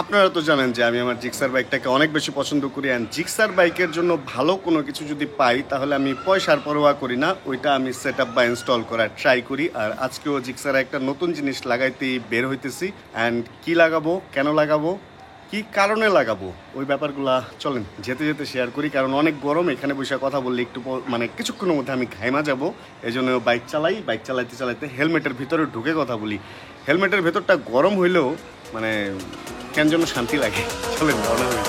আপনারা তো জানেন যে আমি আমার জিক্সার বাইকটাকে অনেক বেশি পছন্দ করি অ্যান্ড জিক্সার বাইকের জন্য ভালো কোনো কিছু যদি পাই তাহলে আমি পয়সার পরোয়া করি না, ওইটা আমি সেট আপ বা ইনস্টল করার ট্রাই করি। আর আজকেও জিক্সার একটা নতুন জিনিস লাগাইতেই বের হইতেছি অ্যান্ড কি লাগাবো, কেন লাগাবো, কি কারণে লাগাবো, ওই ব্যাপারগুলা চলেন যেতে যেতে শেয়ার করি। কারণ অনেক গরম, এখানে বসে কথা বললে একটু মানে কিছুক্ষণের মধ্যে আমি ঘাইমা যাব। এই জন্য বাইক চালাইতে চালাইতে হেলমেটের ভিতরে ঢুকে কথা বলি। হেলমেটের ভেতরটা গরম হইলেও মানে কেন যেন শান্তি লাগে। চলেন রওনা হই।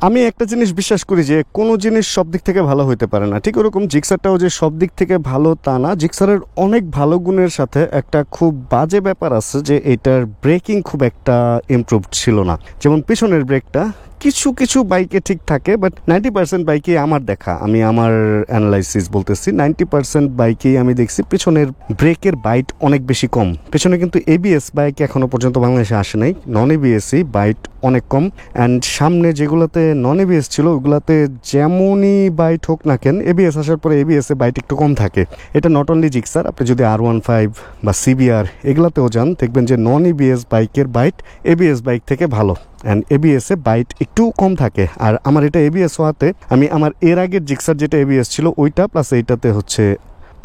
আমি একটা জিনিস বিশ্বাস করি যে কোনো জিনিস সব দিক থেকে ভালো হইতে পারে না, ঠিক ওরকম জিক্সারটাও যে সব দিক থেকে ভালো তা না। জিক্সারের অনেক ভালো গুণের সাথে একটা খুব বাজে ব্যাপার আছে যে এটার ব্রেকিং খুব একটা ইমপ্রুভড ছিল না। যেমন পিছনের ব্রেকটা কিছু কিছু বাইকে ঠিক থাকে, বাট 90% বাইকে আমার দেখা, আমি আমার অ্যানালাইসিস বলতেছি, 90% বাইকেই আমি দেখছি পিছনের ব্রেকের বাইট অনেক বেশি কম। পেছনে কিন্তু এবিএস বাইক এখনো পর্যন্ত বাংলাদেশে আসে নাই, নন এবিএসই বাইট অনেক কম। অ্যান্ড সামনে যেগুলোতে নন এবিএস ছিল ওগুলাতে যেমনই বাইট হোক না কেন, এবিএস আসার পরে এবিএস এ বাইট একটু কম থাকে। এটা নট অনলি জিক্সার, আপনি যদি R15 বা সিবিআর এগুলাতেও যান দেখবেন যে নন এবিএস বাইকের বাইট এবিএস বাইক থেকে ভালো অ্যান্ড এবিএস এ বাইট একটু কম থাকে। আর আমার এটা এবিএস হওয়াতে আমি আমার এর আগের জিক্সার যেটা এবিএস ছিল ওইটা প্লাস এইটাতে হচ্ছে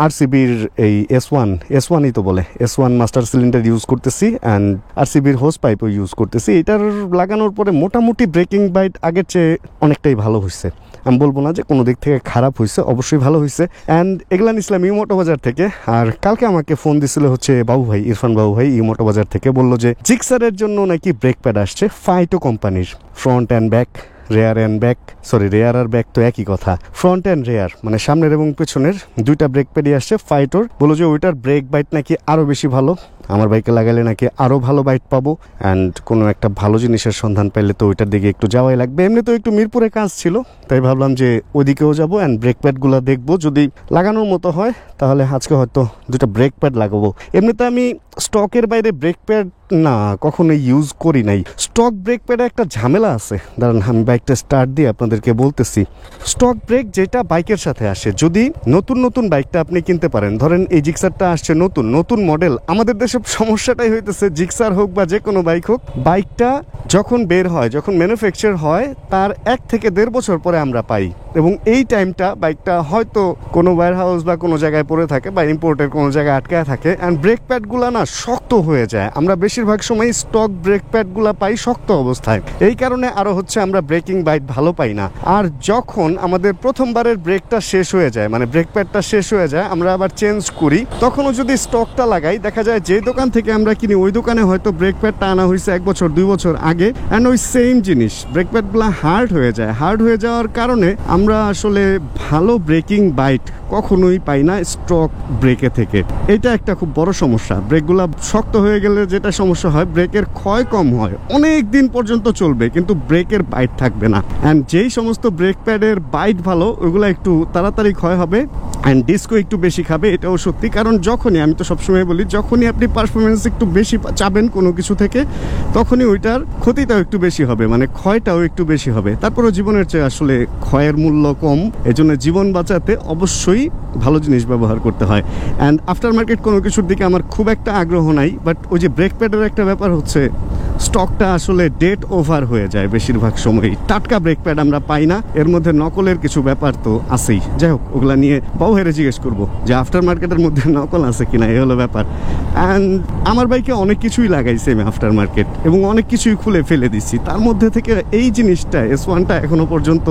আরসিবির এই S1ই তো বলে S1 মাস্টার সিলিন্ডার ইউজ করতেছি অ্যান্ড আরসিবির হোস পাইপও ইউজ করতেছি। এটার লাগানোর পরে মোটামুটি ব্রেকিং বাইট আগের চেয়ে অনেকটাই ভালো হয়েছে। আমি বলবো না যে কোনো দিক থেকে খারাপ হয়েছে, অবশ্যই ভালো হয়েছে। অ্যান্ড এগুলা নিছিলাম ইমোটো বাজার থেকে। আর কালকে আমাকে ফোন দিছিল হচ্ছে বাবু ভাই, ইরফান বাবু ভাই ইমোটো বাজার থেকে, বললো যে জিক্সারের জন্য নাকি ব্রেক প্যাড আসছে ফাইটো কোম্পানির, front and back, rear and back, sorry rear আর ব্যাক তো একই কথা, ফ্রন্ট অ্যান্ড রেয়ার মানে সামনের এবং পেছনের দুইটা ব্রেক প্যাডই আসছে ফাইটোর। বলো যে ওইটার ব্রেক বাইট নাকি আরও বেশি ভালো, আমার বাইকে লাগালে নাকি আরও ভালো বাইট পাবো। অ্যান্ড কোনো একটা ভালো জিনিসের সন্ধান পাইলে তো ওইটার দিকে একটু যাওয়াই লাগবে। এমনি তো একটু মিরপুরে কাজ ছিল, তাই ভাবলাম যে ওইদিকেও যাবো অ্যান্ড ব্রেক প্যাডগুলো দেখবো, যদি লাগানোর মতো হয় তাহলে আজকে হয়তো দুটো ব্রেক প্যাড লাগাবো। এমনিতে আমি স্টকের বাইরে ব্রেক প্যাড না কখনো ইউজ করি নাই। স্টক ব্রেক প্যাডে একটা ঝামেলা আছে, দাঁড়ান আমি বাইকটা স্টার্ট দিয়ে আপনাদেরকে বলতেছি। স্টক ব্রেক যেটা বাইকের সাথে আসে, যদি নতুন বাইকটা আপনি কিনতে পারেন, ধরেন এই জিক্সারটা আসছে নতুন মডেল, আমাদের দেশে সমস্যাটাই হইতেছে জিক্সার হোক বা যে কোনো বাইক হোক, বাইকটা যখন বের হয়, যখন ম্যানুফ্যাকচার হয় তার 1 থেকে 1.5 বছর পরে আমরা পাই, এবং এই টাইমটা বাইকটা হয়তো কোনো ওয়্যারহাউস বা কোনো জায়গায় পড়ে থাকে বা ইম্পোর্টের কোনো জায়গায় আটকায় থাকে অ্যান্ড ব্রেক প্যাডগুলো না শক্ত হয়ে যায়। আমরা বেশিরভাগ সময় স্টক ব্রেক প্যাডগুলো পাই শক্ত অবস্থায়, এই কারণে আরও হচ্ছে আমরা ব্রেকিং বাইট ভালো পাই না। আর যখন আমাদের প্রথমবারের ব্রেকটা শেষ হয়ে যায়, মানে ব্রেক প্যাডটা শেষ হয়ে যায়, আমরা আবার চেঞ্জ করি, তখনও যদি স্টকটা লাগাই দেখা যায় যে দোকান থেকে আমরা কিনি ওই দোকানে হয়তো ব্রেক প্যাডটা আনা হয়েছে 1 বছর 2 বছর আগে, অ্যান্ড ওই সেম জিনিস ব্রেক প্যাডগুলো হার্ড হয়ে যায়। হার্ড হয়ে যাওয়ার কারণে আমরা আসলে ভালো ব্রেকিং বাইট কখনোই পাই না স্টক ব্রেকে থেকে। এটা একটা খুব বড় সমস্যা। ব্রেকগুলো শক্ত হয়ে গেলে যেটা সমস্যা হয়, ব্রেকের ক্ষয় কম হয়, অনেক দিন পর্যন্ত চলবে কিন্তু ব্রেকের বাইট থাকবে না। অ্যান্ড যেই সমস্ত ব্রেক প্যাডের বাইট ভালো ওইগুলো একটু তাড়াতাড়ি ক্ষয় হবে অ্যান্ড ডিস্কও একটু বেশি খাবে, এটাও সত্যি। কারণ যখনই, আমি তো সবসময় বলি, যখনই আপনি পারফরমেন্স একটু বেশি চাবেন কোনো কিছু থেকে, তখনই ওইটার ক্ষতিটাও একটু বেশি হবে, মানে ক্ষয়টাও একটু বেশি হবে। তারপরেও জীবনের চেয়ে আসলে ক্ষয়ের মূল্য কম, এজন্য জীবন বাঁচাতে অবশ্যই ভালো জিনিস ব্যবহার করতে হয়। অ্যান্ড আফটার মার্কেট কোনো কিছুর দিকে আমার খুব একটা আগ্রহ নাই, বাট ওই যে ব্রেক প্যাডের একটা ব্যাপার হচ্ছে স্টকটা আসলে ডেট ওভার হয়ে যায় বেশিরভাগ সময়ই, টাটকা ব্রেক প্যাড আমরা পাই না, এর মধ্যে নকলের কিছু ব্যাপার তো আছেই। যাই হোক, ওগুলা নিয়ে বাবু হেরে জিজ্ঞেস করবো যে আফটার মার্কেটের মধ্যে নকল আছে কিনা, এই হলো ব্যাপার। অ্যান্ড আমার বাইকে অনেক কিছুই লাগাইছে আমি আফটার মার্কেট, এবং অনেক কিছুই খুলে ফেলে দিচ্ছি। তার মধ্যে থেকে এই জিনিসটা S1টা এখনো পর্যন্ত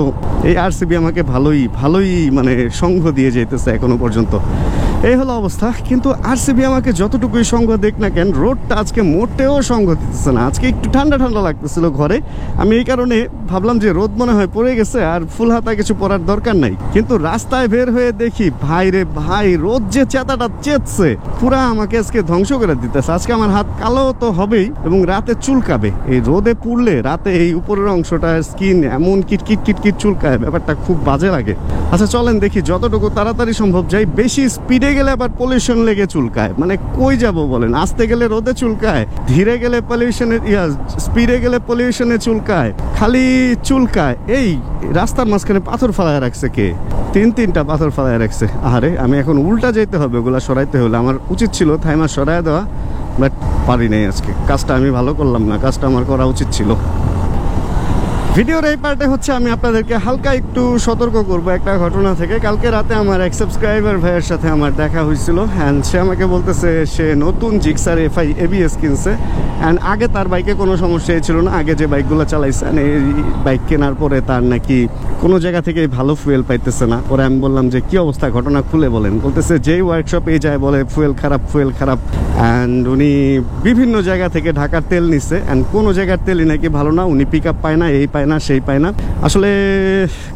এই আরসিবি আমাকে ভালোই মানে সঙ্গ দিয়ে যেতেছে এখনো পর্যন্ত, এই হলো অবস্থা। কিন্তু আরসিবি আমাকে যতটুকুই সঙ্গ দেখ না কেন, রোডটা আজকে মোটেও সঙ্গ দিতেছে না। আজকে একটু ঠান্ডা লাগতেছিল ঘরে, আমি এই কারণে ভাবলাম যে রোদ মনে হয় পড়ে গেছে আর ফুল হাতা কিছু পরার দরকার নাই, কিন্তু রাস্তায় বের হয়ে দেখি ভাই রে ভাই, রোদ যে চেতাটা চেতছে পুরা আমাকে আজকে ধ্বংস করে দিতেছে। আজকে আমার হাত কালো তো হবেই এবং রাতে চুলকাবে, এই রোদে পুড়লে রাতে এই উপরের অংশটা স্কিন এমন কিটকিট চুলকায়, ব্যাপারটা খুব বাজে লাগে। আচ্ছা চলেন দেখি যতটুকু তাড়াতাড়ি সম্ভব যাই, বেশি স্পিডে গেলে আবার পলিউশন লেগে চুলকায়, মানে কই যাব বলেন? আসতে গেলে রোদে চুলকায়, ধীরে গেলে পলিউশনের স্পিডে গেলে পলিউশনে চুলকায়, খালি চুলকায়। এই রাস্তার মাঝখানে পাথর ফালায় রাখছে কে? তিনটা পাথর ফালায় রাখছে। আরে আমি এখন উল্টা যেতে হবে, ওগুলা সরাইতে হলে আমার উচিত ছিল থাইমা সরাই দেওয়া, বাট পারি নাই আজকে। কাজটা আমি ভালো করলাম না, কাজটা আমার করা উচিত ছিল। ভিডিওর এই পার্টে হচ্ছে আমি আপনাদেরকে হালকা একটু সতর্ক করব একটা ঘটনা থেকে। কালকে রাতে আমার এক সাবস্ক্রাইবার ভাইয়ের সাথে আমার দেখা হয়েছিল, অ্যান্ড সে আমাকে বলতেছে সে নতুন জিক্সার FI ABS কিনছে, অ্যান্ড আগে তার বাইকে কোনো সমস্যাই ছিল না, আগে যে বাইকগুলো চালাইছে। এই বাইক কেনার পরে তার নাকি কোনো জায়গা থেকে ভালো ফুয়েল পাইতেছে না। পরে আমি বললাম যে কী অবস্থা, ঘটনা খুলে বলেন। বলতেছে যেই ওয়ার্কশপে যায় বলে ফুয়েল খারাপ, অ্যান্ড উনি বিভিন্ন জায়গা থেকে ঢাকার তেল নিচ্ছে, অ্যান্ড কোনো জায়গার তেলই নাকি ভালো না, উনি পিক আপ পায় না, এই পায় না সেই পায় না। আসলে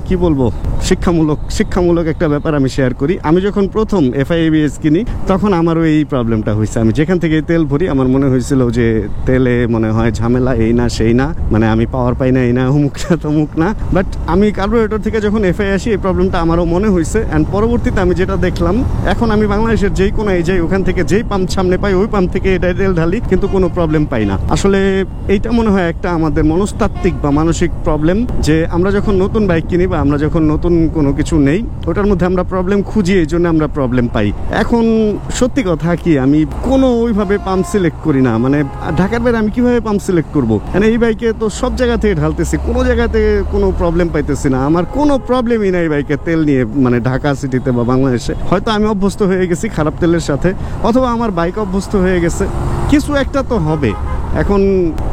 কি বলবো, শিক্ষামূলক একটা ব্যাপার আমি শেয়ার করি। আমি যখন প্রথম FI ABS কিনি তখন আমারও এই প্রবলেমটা হয়েছে। আমি যেখান থেকে তেল ভরি আমার মনে হয়েছিল যে তেলে মনে হয় ঝামেলা, এই না সেই না, মানে আমি পাওয়ার পাই না, এই না অমুক না তমুক না। বাট আমি কার্বোরেটর থেকে যখন FI আসি এই প্রবলেমটা আমারও মনে হয়েছে, অ্যান্ড পরবর্তীতে আমি যেটা দেখলাম, এখন আমি বাংলাদেশের যেই কোনায় যাই ওখান থেকে যেই পাম্প সামনে পাই ওই পাম্প থেকে এটা তেল ঢালি, কিন্তু কোনো প্রবলেম পাই না। আসলে এইটা মনে হয় একটা আমাদের মনস্তাত্ত্বিক বা মানসিক প্রবলেম, যে আমরা যখন নতুন বাইক কিনি বা আমরা যখন নতুন কোনো কিছু নেই ওটার মধ্যে আমরা প্রবলেম খুঁজি, এই জন্য আমরা প্রবলেম পাই। এখন সত্যি কথা কি, আমি কোনো ওইভাবে পাম্প সিলেক্ট করি না, মানে ঢাকার বাইরে আমি কিভাবে পাম্প সিলেক্ট করবো? মানে এই বাইকে তো সব জায়গা থেকে ঢালতেছি, কোনো জায়গাতে কোনো প্রবলেম পাইতেছি না। আমার কোনো প্রবলেমই নাই বাইকে তেল নিয়ে, মানে ঢাকা সিটিতে বা বাংলাদেশে। হয়তো আমি অভ্যস্ত হয়ে গেছি খারাপ তেলের সাথে, অথবা আমার বাইক অভ্যস্ত হয়ে গেছে, কিছু একটা তো হবে। এখন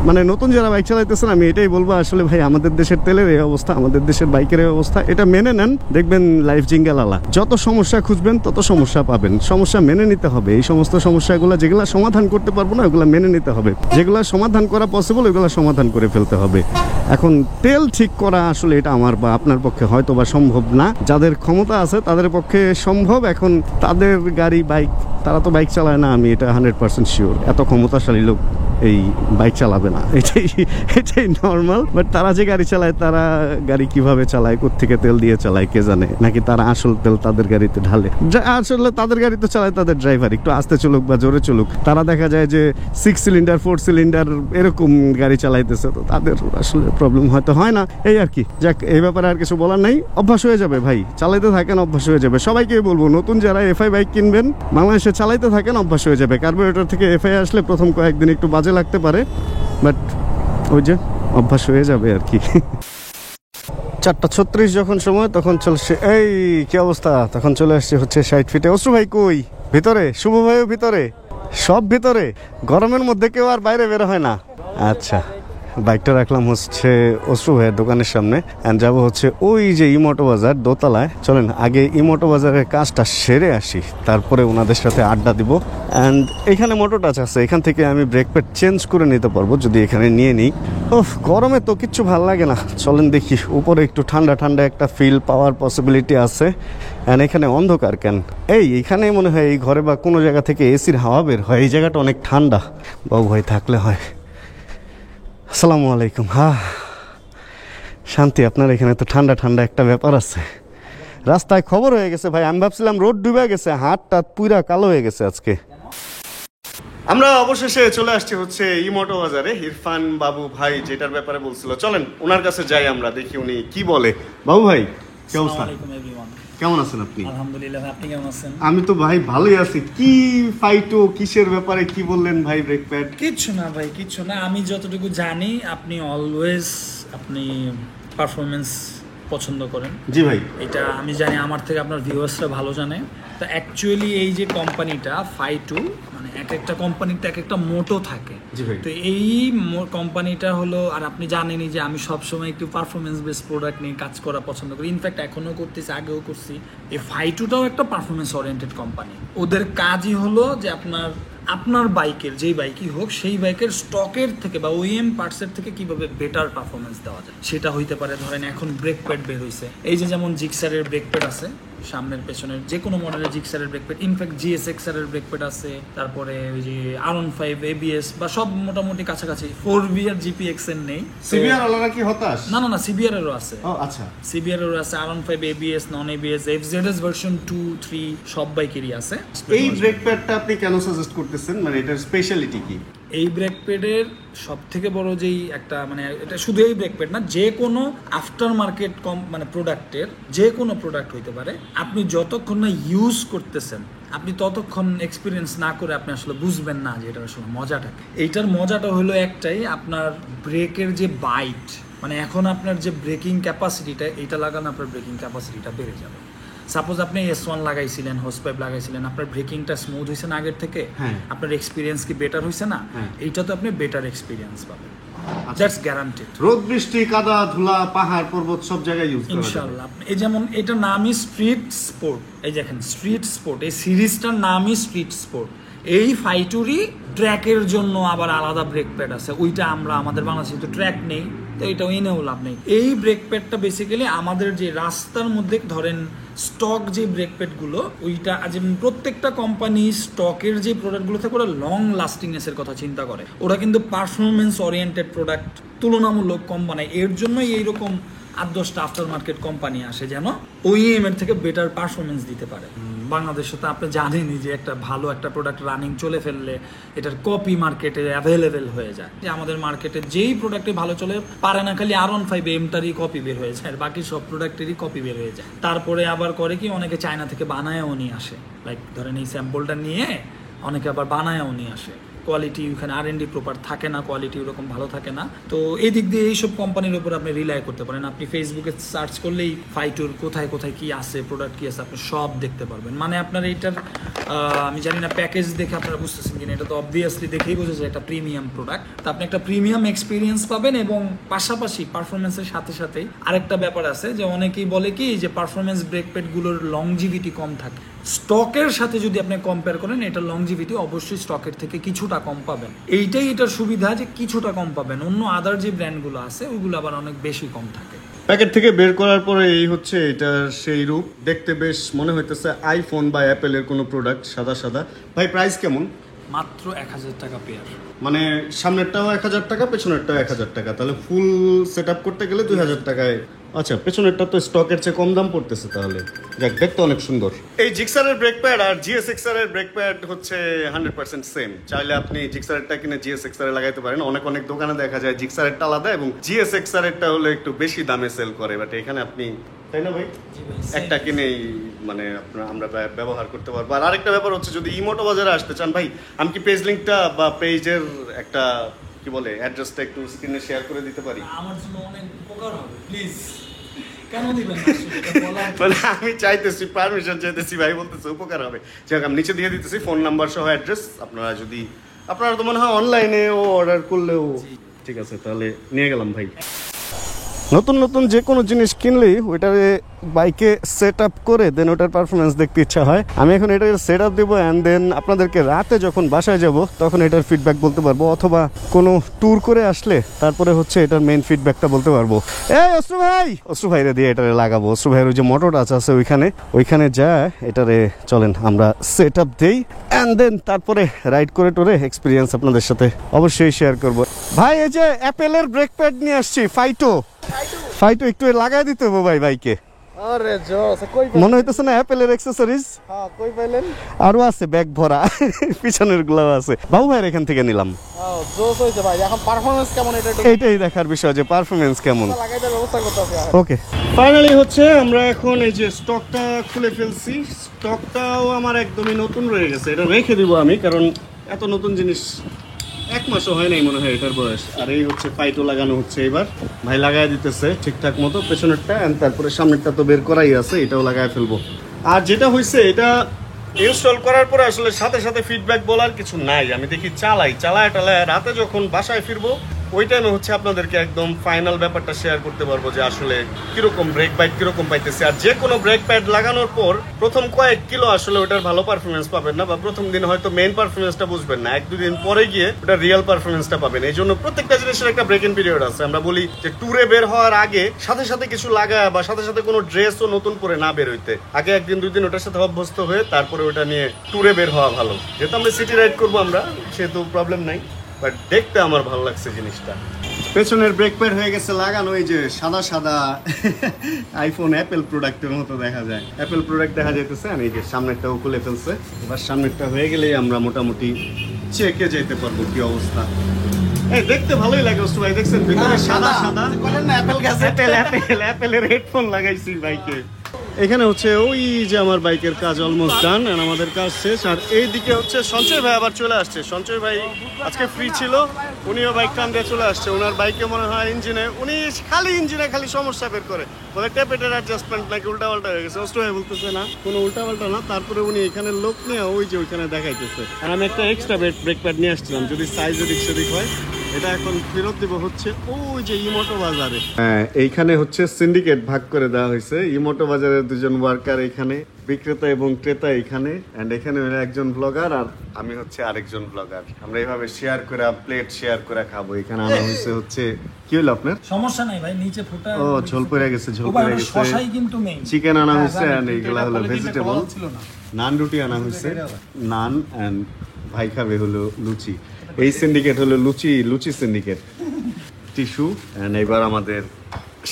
মানে নতুন যারা বাইক চালাইতেছেন আমি এটাই বলবো, আসলে ভাই আমাদের দেশের তেলের এই অবস্থা, আমাদের দেশের বাইকের এই অবস্থা, এটা মেনে নেন, দেখবেন লাইফ জিঙ্গালালা। যত সমস্যা খুঁজবেন তত সমস্যা পাবেন, সমস্যা মেনে নিতে হবে। এই সমস্ত সমস্যাগুলো যেগুলো সমাধান করতে পারবো না ওগুলো মেনে নিতে হবে, যেগুলো সমাধান করা পসিবল ওইগুলো সমাধান করে ফেলতে হবে। এখন তেল ঠিক করা আসলে এটা আমার বা আপনার পক্ষে হয়তো বা সম্ভব না, যাদের ক্ষমতা আছে তাদের পক্ষে সম্ভব। এখন তাদের গাড়ি বাইক, তারা তো বাইক চালায় না, আমি এটা 100% শিওর। এত ক্ষমতাশালী লোক এই বাইক চালাবে না, এটাই নর্মাল। বাট তারা যে গাড়ি চালায়, তারা গাড়ি কিভাবে চালায়, কোত্থেকে তেল দিয়ে চালায় কে জানে, নাকি তারা আসল তেল তাদের গাড়িতে ঢালে। আসলে তাদের গাড়ি তো চালায় তাদের ড্রাইভার, একটু আস্তে চলুক বা জোরে চলুক, তারা দেখা যায় যে 6 সিলিন্ডার 4 সিলিন্ডার এরকম গাড়ি চালাইতেছে, তো তাদের আসলে প্রবলেম হয়তো হয় না, এই আর কি। যাক, এই ব্যাপারে আর কিছু বলার নাই, অভ্যাস হয়ে যাবে ভাই, চালাইতে থাকেন অভ্যাস হয়ে যাবে। সবাইকে বলবো নতুন যারা FI বাইক কিনবেন বাংলাদেশে চালাইতে থাকেন, অভ্যাস হয়ে যাবে। কার্বোরেটর থেকে FI আসলে প্রথম কয়েকদিন একটু বাজে লাগতে পারে, বাট ওই যে অভ্যাস হয়ে যাবে আর কি। 4:36 যখন সময় তখন চলছে, এই কি অবস্থা, তখন চলে আসছে হচ্ছে 60 ফিটে। অশ্রু ভাই কই? ভিতরে? শুভ ভাইও ভিতরে? সব ভিতরে? গরমের মধ্যে কেউ আর বাইরে বের হয় না? আচ্ছা, বাইকটা রাখলাম হচ্ছে অশ্রু ভাইয়ের দোকানের সামনে, অ্যান্ড যাবো হচ্ছে ওই যে ইমোটো বাজার দোতলায়। চলেন আগে ইমোটো বাজারের কাজটা সেরে আসি, তারপরে ওনাদের সাথে আড্ডা দিব। অ্যান্ড এখানে মোটো টাচ আছে, এখান থেকে আমি ব্রেক প্যাড চেঞ্জ করে নিতে পারবো যদি এখানে নিয়ে নিই। গরমে তো কিচ্ছু ভালো লাগে না। চলেন দেখি, উপরে একটু ঠান্ডা ঠান্ডা একটা ফিল পাওয়ার পসিবিলিটি আছে। অ্যান্ড এখানে অন্ধকার কেন? এইখানে মনে হয় এই ঘরে বা কোনো জায়গা থেকে এসির হাওয়া বের হয়, এই জায়গাটা অনেক ঠান্ডা। বাবু ভাই থাকলে হয়। আসসালামু আলাইকুম। শান্তি, আপনার এখানে তো ঠান্ডা ঠান্ডা একটা ব্যাপার আছে। রাস্তায় খবর হয়ে গেছে ভাই, আমি ভাবছিলাম রোড ডুবে গেছে, হাতটা পুরা কালো হয়ে গেছে আজকে। আমরা অবশেষে চলে আসছি হচ্ছে ইমোটো বাজারে। ইরফান বাবু ভাই যেটার ব্যাপারে বলছিল, চলেন ওনার কাছে যাই, আমরা দেখি উনি কি বলে। বাবু ভাই কি অবস্থা? কেমন আছেন আপনি? আলহামদুলিল্লাহ, আপনি কেমন আছেন? আমি তো ভাই ভালোই আছি। কি ফাইটো কিসের ব্যাপারে কি বললেন ভাই? Brake pad? কিচ্ছু না ভাই, কিচ্ছু না। আমি যতটুকু জানি আপনি অলওয়েজ আপনি পারফরমেন্স পছন্দ করেন। জি ভাই, এটা আমি জানি, আমার থেকে আপনার ভিউয়ার্সরা ভালো জানে। তো অ্যাকচুয়ালি এই যে কোম্পানিটা ফাইটু, মানে এক একটা কোম্পানিতে এক একটা মোটো থাকে। তো এই কোম্পানিটা হলো, আর আপনি জানেনই যে আমি সবসময় একটু পারফরমেন্স বেস প্রোডাক্ট নিয়ে কাজ করা পছন্দ করি। ইনফ্যাক্ট এখনও করতেছি, আগেও করছি। এই ফাইটুটাও একটা পারফরমেন্স ওরিয়েন্টেড কোম্পানি। ওদের কাজই হলো যে আপনার বাইকের যেই বাইকই হোক, সেই বাইকের স্টকের থেকে বা ওএম পার্টসের থেকে কিভাবে বেটার পারফরমেন্স দেওয়া যায়, সেটা হইতে পারে। ধরেন এখন ব্রেক প্যাড বের হয়েছে, এই যে যেমন জিক্সারের ব্রেক প্যাড আছে, সামনের পেছনের যে কোনো মডেলের জিক্সারের ব্রেক প্যাড, ইনফ্যাক্ট GSX-R এর ব্রেক প্যাড আছে, তারপরে ওই যে R15 ABS বা সব মোটামুটি কাছাকাছি। 4V আর GPX এর নেই। সিবিআর আলাদা কি হতাশ? না CBR এরও আছে। ও আচ্ছা, CBR এরও আছে, R15 ABS, নন ABS, FZS ভার্সন 2, 3 সব বাইকেরই আছে। এই ব্রেক প্যাডটা আপনি কেন সাজেস্ট করতেছেন, মানে এটার স্পেশালিটি কি? এই ব্রেক প্যাডের সব থেকে বড় যেই একটা মানে এটা শুধু এই ব্রেক প্যাড না, যে কোনো আফটার মার্কেট মানে প্রোডাক্টের যে কোনো প্রোডাক্ট হইতে পারে, আপনি যতক্ষণ না ইউজ করতেছেন আপনি ততক্ষণ এক্সপিরিয়েন্স না করে আপনি আসলে বুঝবেন না যে এটার আসলে মজাটা কি। এইটার মজাটা হলো একটাই, আপনার ব্রেকের যে বাইট, মানে এখন আপনার যে ব্রেকিং ক্যাপাসিটিটা, এইটা লাগানো আপনার ব্রেকিং ক্যাপাসিটিটা বেড়ে যাবে। সাপোজ আপনি S1 লাগাইছিলেন, হোস পাইপ লাগাইছিলেন, আপনার ব্রেকিংটা স্মুথ হয়েছে না আগের থেকে, আপনার এক্সপিরিয়েন্স কি বেটার হয়েছে না? এইটা তো আপনি বেটার এক্সপিরিয়েন্স পাবেন, দ্যাটস গ্যারান্টেড। রোদ বৃষ্টি কাদা ধুলা পাহাড় পর্বত সব জায়গায় ইউজ করা যাবে ইনশাআল্লাহ। এই যেমন এটা নামই স্ট্রিট স্পোর্ট, এই দেখেন স্ট্রিট স্পোর্ট, এই সিরিজটার নামই স্ট্রিট স্পোর্ট। এই ফাইটুরই ট্র্যাকের জন্য আবার আলাদা ব্রেক প্যাড আছে, ওইটা আমরা আমাদের বাংলাদেশে তো ট্র্যাক নেই, তো এটা এনেও লাভ নেই। এই ব্রেক প্যাডটা বেসিক্যালি আমাদের যে রাস্তার মধ্যে ধরেন স্টক যে ব্রেক প্যাডগুলো, ওইটা যেমন প্রত্যেকটা কোম্পানি স্টকের যে প্রোডাক্টগুলো থাকে ওরা লং লাস্টিংনেসের কথা চিন্তা করে, ওরা কিন্তু পারফরমেন্স ওরিয়েন্টেড প্রোডাক্ট তুলনামূলক কম বানায়। এর জন্যই এইরকম 8-10টা আফটার মার্কেট কোম্পানি আসে যেন OEM এর থেকে বেটার পারফরমেন্স দিতে পারে। বাংলাদেশে তো আপনি জানেনই যে একটা ভালো একটা প্রোডাক্ট রানিং চলে ফেললে এটার কপি মার্কেটে অ্যাভেলেবেল হয়ে যায়। যে আমাদের মার্কেটে যেই প্রোডাক্টে ভালো চলে পারে না, খালি R15 M-টারই কপি বের হয়ে যায়, আর বাকি সব প্রোডাক্টেরই কপি বের হয়ে যায়। তারপরে আবার করে কি, অনেকে চায়না থেকে বানায়ও নিয়ে আসে, লাইক ধরেন এই স্যাম্পলটা নিয়ে অনেকে আবার বানায়ও নিয়ে আসে। কোয়ালিটি ওখানে R&D প্রপার থাকে না, কোয়ালিটি ওরকম ভালো থাকে না। তো এই দিক দিয়ে এইসব কোম্পানির উপর আপনি রিলাই করতে পারেন। আপনি ফেসবুকে সার্চ করলেই ফাইটুর কোথায় কোথায় কি আছে, প্রোডাক্ট কি আছে, আপনি সব দেখতে পারবেন। মানে আপনার এইটার আমি জানি না প্যাকেজ দেখে আপনারা বুঝতেছেন কিনা, এটা তো অবভিয়াসলি দেখেই বোঝা যায় একটা প্রিমিয়াম প্রোডাক্ট। তো আপনি একটা প্রিমিয়াম এক্সপিরিয়েন্স পাবেন, এবং পাশাপাশি পারফরমেন্সের সাথে সাথেই আরেকটা ব্যাপার আছে যে অনেকেই বলে কি যে পারফরমেন্স ব্রেক প্যাডগুলোর লংজিভিটি কম থাকে। স্টকের সাথে যদি আপনি কম্পেয়ার করেন, এটা লংজিভিটি অবশ্যই স্টকের থেকে কিছুটা কম পাবেন। এইটাই এটার সুবিধা যে কিছুটা কম পাবেন, অন্য আদার যে ব্র্যান্ডগুলো আছে ওইগুলো আবার অনেক বেশি কম থাকে। প্যাকেট থেকে বের করার পরে এই হচ্ছে এটার সেই রূপ, দেখতে বেশ মনে হইতেছে আইফোন বা অ্যাপেলের কোনো প্রোডাক্ট, সাদা সাদা। ভাই প্রাইস কেমন? মাত্র 1000 টাকা পেয়ার। মানে সামনেরটাও 1000 টাকা, পেছনেরটাও 1000 টাকা, তাহলে ফুল সেট আপ করতে গেলে 2000 টাকায়। আচ্ছা, পেছনেরটা তো স্টকের চেয়ে কম দাম পড়তেছে তাহলে। যাক, দেখতে অনেক সুন্দর। এই জিক্সারের ব্রেক প্যাড আর GSX-R এর ব্রেক প্যাড হচ্ছে 100% সেম। চাইলে আপনি GSX-Rটা কিনে GSX-R এ লাগাইতে পারেন। অনেক অনেক দোকানে দেখা যায় GSX-Rটা আলাদা এবং GSX-R এরটা হলে একটু বেশি দামে সেল করে, বাট এখানে আপনি, তাই না ভাই, একটা কিনেই মানে আমরা ব্যবহার করতে পারবো। আর আরেকটা ব্যাপার হচ্ছে, যদি ইমোটো বাজারে আসতে চান ভাই, আমি কি পেজ লিঙ্কটা বা পেজের একটা কি বলে অ্যাড্রেসটা একটু স্ক্রিনে শেয়ার করে দিতে পারি? আমার জন্য অনেক উপকার হবে, প্লিজ। কেন দিবেন? মানে আমি চাইতেছি, পারমিশন চাইতেছি, ভাই বলতেছে উপকার হবে। যাক, আমি নিচে দিয়ে দিতেছি ফোন নাম্বার সহ অ্যাড্রেস। আপনারা তো মনে হয় অনলাইনেও অর্ডার করলেও ঠিক আছে, তাহলে নিয়ে গেলাম ভাই। নতুন নতুন যে কোনো জিনিস কিনলেই ওইটারে বাইকে সেট আপ করে দেন ওটার পারফরমেন্স দেখতে ইচ্ছা হয়। আমি এখন এটার সেট আপ দেবো, অ্যান্ড দেন আপনাদেরকে রাতে যখন বাসায় যাব তখন এটার ফিডব্যাক বলতে পারবো, অথবা কোনো ট্যুর করে আসলে তারপরে হচ্ছে এটার মেইন ফিডব্যাকটা বলতে পারবো। এই অশ্রু ভাইরে দিয়ে এটারে লাগাবো। অশ্রু ভাইয়ের ওই যে মোটর আছে ওইখানে যা এটারে চলেন আমরা সেট আপ দেই, অ্যান্ড দেন তারপরে রাইড করে টোরে এক্সপিরিয়েন্স আপনাদের সাথে অবশ্যই শেয়ার করব। ভাই, এই যে অ্যাপেলের ব্রেক প্যাড নিয়ে আসছি, ফাইটো একটু লাগাই দিতে হবে ভাই বাইকে। আরে জোস, কই মনে হইতেছে না অ্যাপেলের অ্যাকসেসরিজ? হ্যাঁ, কই পাইলেন? আরো আছে, ব্যাগ ভরা, পিছনের গুলো আছে। বাবু ভাইয়ের এখান থেকে নিলাম। জোস হইছে ভাই। এখন পারফরম্যান্স কেমন এটা এইটাই দেখার বিষয় যে পারফরম্যান্স কেমন। লাগাইতে ব্যবস্থা করতেছি। ওকে, ফাইনালি হচ্ছে আমরা এখন এই যে স্টকটা খুলে ফেলছি। স্টকটাও আমার একদমই নতুন রয়ে গেছে, এটা রেখে দিব আমি, কারণ এত নতুন জিনিস 1 মাসও হয় নাই মনে হয় এটার বয়স। আর এই হচ্ছে ফাইটও লাগানো হচ্ছে, এবার ভাই লাগাই দিতেছে ঠিকঠাক মতো পেছনেরটা, এন্ড তারপরে সামনেরটা তো বের করাই আছে, এটাও লাগাই ফেলবো। আর যেটা হয়েছে, এটা ইনস্টল করার পরে আসলে সাথে সাথে ফিডব্যাক বলার কিছু নাই। আমি দেখি চালাই টালায় রাতে যখন বাসায় ফিরবো ওই টাইমে হচ্ছে আপনাদেরকে একদম ফাইনাল ব্যাপারটা শেয়ার করতে পারবো যে আসলে কিরকম ব্রেক বাইট কিরকম পাইতেছে। আর যে কোনো ব্রেক প্যাড লাগানোর পর প্রথম কয়েক কিলো আসলে ওটার ভালো পারফরমেন্স পাবেন না, বা প্রথম দিন হয়তো মেইন পারফরমেন্সটা বুঝবেন না, 1-2 দিন পরে গিয়ে ওটা রিয়েল পারফরমেন্সটা পাবেন। এই জন্য প্রত্যেকটা জিনিসের একটা ব্রেক ইন পিরিয়ড আছে। আমরা বলি যে ট্যুরে বের হওয়ার আগে সাথে সাথে কিছু লাগায় বা সাথে সাথে কোনো ড্রেসও নতুন পরে না বের হইতে, আগে 1-2 দিন ওটার সাথে অভ্যস্ত হয়ে তারপরে ওটা নিয়ে ট্যুরে বের হওয়া ভালো। যেহেতু আমরা সিটি রাইড করবো আমরা, সেহেতু প্রবলেম নাই, বাট দেখতে আমার ভালো লাগছে জিনিসটা। পেছনের ব্রেক প্যাড হয়ে গেছে লাগানো, এই যে সাদা সাদা আইফোন অ্যাপেল প্রোডাক্টের মতো দেখা যায়, অ্যাপেল প্রোডাক্ট দেখা যাইতেছে। আর এই যে সামনেরটাও খুলে ফেলছে, এবার সামনেরটা হয়ে গেলেই আমরা মোটামুটি চেকে যেতে পারবো কি অবস্থা। এই দেখতে ভালোই লাগে ওস্তু ভাই, দেখছেন ভিতরে সাদা সাদা অ্যাপেলের হেডফোন লাগাইছি বাইকে। এখানে হচ্ছে ওই যে আমার বাইকের কাজ অলমোস্ট ডান, আর আমাদের কাজ শেষ। আর এইদিকে হচ্ছে সঞ্চয় ভাই আবার চলে আসছে। সঞ্চয় ভাই আজকে ফ্রি ছিল, উনিও বাইক টান দিয়ে চলে আসছে। ওনার বাইকে মনে হয় ইঞ্জিনে, উনি ইঞ্জিনে খালি সমস্যা বের করে, বলে ট্যাপেটের অ্যাডজাস্টমেন্ট নাকি উল্টাপাল্টা হয়ে গেছে। অষ্ট ভাই বলতেছে না কোনো উল্টাপাল্টা না, তারপরে উনি এখানে লোক নিয়ে ওই যে ওইখানে দেখাইতেছে। আর আমি একটা এক্সট্রা ব্রেক প্যাড নিয়ে আসছিলাম, যদি সাইজ এদিক সেদিক হয় এটা এখন ফেরত দিব হচ্ছে ওই যে ইমোটো বাজারে। হ্যাঁ, এইখানে হচ্ছে সিন্ডিকেট ভাগ করে দেওয়া হয়েছে। ইমোটো বাজারের দুজন ওয়ার্কার এখানে, বিক্রেতা এবং ক্রেতা এখানে, এন্ড এখানে একজন ব্লগার আর আমি হচ্ছে আরেকজন ব্লগার। আমরা এইভাবে শেয়ার করে প্লেট শেয়ার করে খাবো। এখানে আনা হয়েছে হচ্ছে কি হলো আপনার? সমস্যা নাই ভাই, নিচে ফুটা ও ঝোল পড়ে গেছে, ঝোল পড়ে গেছে। শশাই কিন্তু মেইন। চিকেন আনা হয়েছে এন্ড এইগুলা হলো ভেজিটেবল। নান রুটি আনা হয়েছে, নান এন্ড ভাই খাবে হলো লুচি। এই সিন্ডিকেট হলো লুচি সিন্ডিকেট। টিস্যু এন্ড এবার আমাদের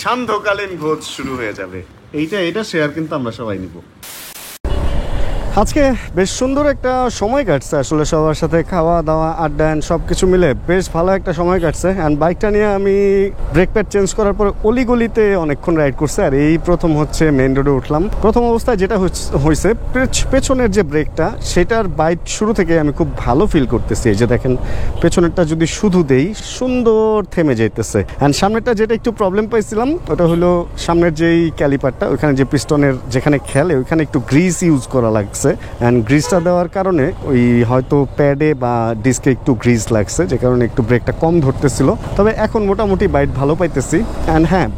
সান্ধ্যকালীন ভোজ শুরু হয়ে যাবে। এটা শেয়ার কিন্তু আমরা সবাই নিব। আজকে বেশ সুন্দর একটা সময় কাটছে আসলে, সবার সাথে খাওয়া দাওয়া আড্ডা সব কিছু মিলে বেশ ভালো একটা সময় কাটছে। অ্যান্ড বাইকটা নিয়ে আমি ব্রেক প্যাড চেঞ্জ করার পরে অলিগলিতে অনেকক্ষণ রাইড করছে। আর এই প্রথম হচ্ছে মেন রোডে উঠলাম। প্রথম অবস্থায় যেটা হয়েছে, পেছনের যে ব্রেকটা সেটার বাইট শুরু থেকে আমি খুব ভালো ফিল করতেছি। এই যে দেখেন পেছনেরটা যদি শুধু দেই সুন্দর থেমে যাইতেছে। অ্যান্ড সামনেরটা যেটা একটু প্রবলেম পাইছিলাম ওটা হলো সামনের যেই ক্যালিপারটা, ওইখানে যে পিস্টনের যেখানে খেলে ওইখানে একটু গ্রিস ইউজ করা লাগছে। অ্যান্ড গ্রিসটা দেওয়ার কারণে ওই হয়তো প্যাডে বা ডিস্কে একটু গ্রিস লাগছে, যে কারণে একটু ব্রেকটা কম ধরতেছিল। তবে এখন মোটামুটি বাইট ভালো পাইতেছি। অ্যান্ড হ্যাঁ,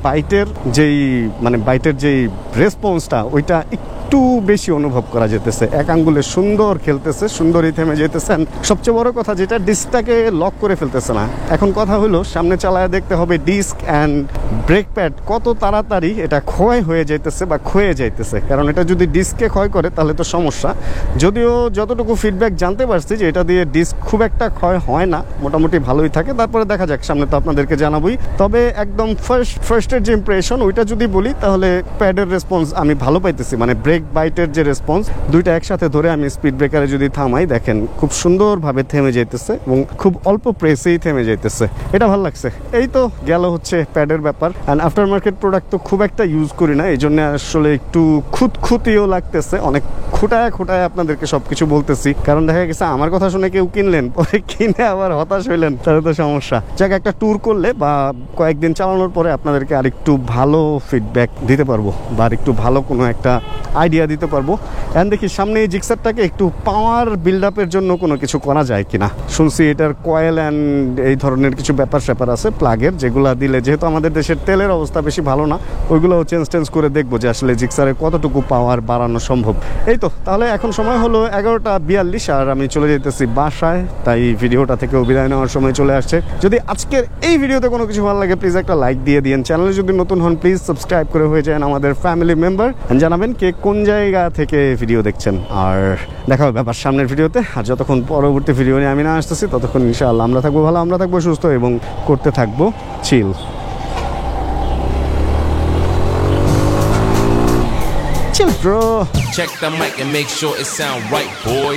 বাইটের যেই রেসপন্সটা ওইটা একটু বেশি অনুভব করা যেতেছে। এক আঙ্গুলে সুন্দর খেলতেছে, সুন্দরই থেমে যেতেছে। সবচেয়ে বড় কথা যেটা, ডিস্কটাকে লক করে ফেলতেছে না। এখন কথা হলো সামনে চালায় দেখতে হবে ডিস্ক অ্যান্ড ব্রেক প্যাড কত তাড়াতাড়ি এটা ক্ষয় হয়ে যাইতেছে বা ক্ষয়ে যাইতেছে। কারণ এটা যদি ডিস্কে ক্ষয় করে তাহলে তো সমস্যা। যদিও যতটুকু ফিডব্যাক জানতে পারছি যে এটা দিয়ে ডিস্ক খুব একটা ক্ষয় হয় না, মোটামুটি ভালোই থাকে। তারপরে দেখা যাক, সামনে তো আপনাদেরকে জানাবোই। তবে একদম ফার্স্টের যে ইমপ্রেশন ওইটা যদি বলি তাহলে প্যাডের রেসপন্স আমি ভালো পাইতেছি। মানে ব্রেক বাইটের যে রেসপন্স, দুইটা একসাথে ধরে আমি স্পিড ব্রেকারে যদি থামাই, দেখেন খুব সুন্দরভাবে থেমে যেতেছে এবং খুব অল্প প্রেসেই থেমে যেতেছে। এটা ভালো লাগছে। এই তো গেল হচ্ছে প্যাডের ব্যাপার। অ্যান্ড আফটার মার্কেট প্রোডাক্ট তো খুব একটা ইউজ করি না, এই জন্য আসলে একটু খুঁতখুতিও লাগতেছে। অনেক খুঁটায় আপনাদেরকে সবকিছু বলতেছি, কারণ দেখা গেছে আমার কথা শুনে কেউ কিনলেন, পরে কিনে আবার হতাশ হইলেন, তাহলে তো সমস্যা। যাক, একটা ট্যুর করলে বা কয়েকদিন চালানোর পরে আপনাদেরকে আরেকটু ভালো ফিডব্যাক দিতে পারবো বা আরেকটু ভালো কোনো একটা আইডিয়া দিতে পারবো। এখন দেখি সামনে এই জিক্সারটাকে একটু পাওয়ার বিল্ড আপের জন্য কোনো কিছু করা যায় কিনা। শুনছি এটার কয়েল অ্যান্ড এই ধরনের কিছু ব্যাপার আছে প্লাগের, যেগুলো দিলে, যেহেতু আমাদের দেশের তেলের অবস্থা বেশি ভালো না, ওইগুলোও চেঞ্জ করে দেখবো যে আসলে জিক্সারে কতটুকু পাওয়ার বাড়ানো সম্ভব। এই তো, তাহলে এখন সময় হলো 11:42 আর আমি চলে যেতেছি বাসায়। তাই ভিডিওটা থেকেও বিদায় নেওয়ার সময় চলে আসছে। যদি আজকের এই ভিডিওতে কোনো কিছু ভালো লাগে প্লিজ একটা লাইক দিয়ে দিন। চ্যানেলে যদি নতুন হন প্লিজ সাবস্ক্রাইব করে হয়ে যান আমাদের ফ্যামিলি মেম্বার। জানাবেন কে কোন জায়গা থেকে ভিডিও দেখছেন। আর দেখা হবে ব্যাপার সামনের ভিডিওতে। আর যতক্ষণ পরবর্তী ভিডিও নিয়ে আমি না আসতেছি ততক্ষণ ইনশাআল্লাহ আমরা থাকবো ভালো, আমরা থাকবো সুস্থ এবং করতে থাকবো চিল। Chill, bro. Check the mic and make sure it sound right, boy.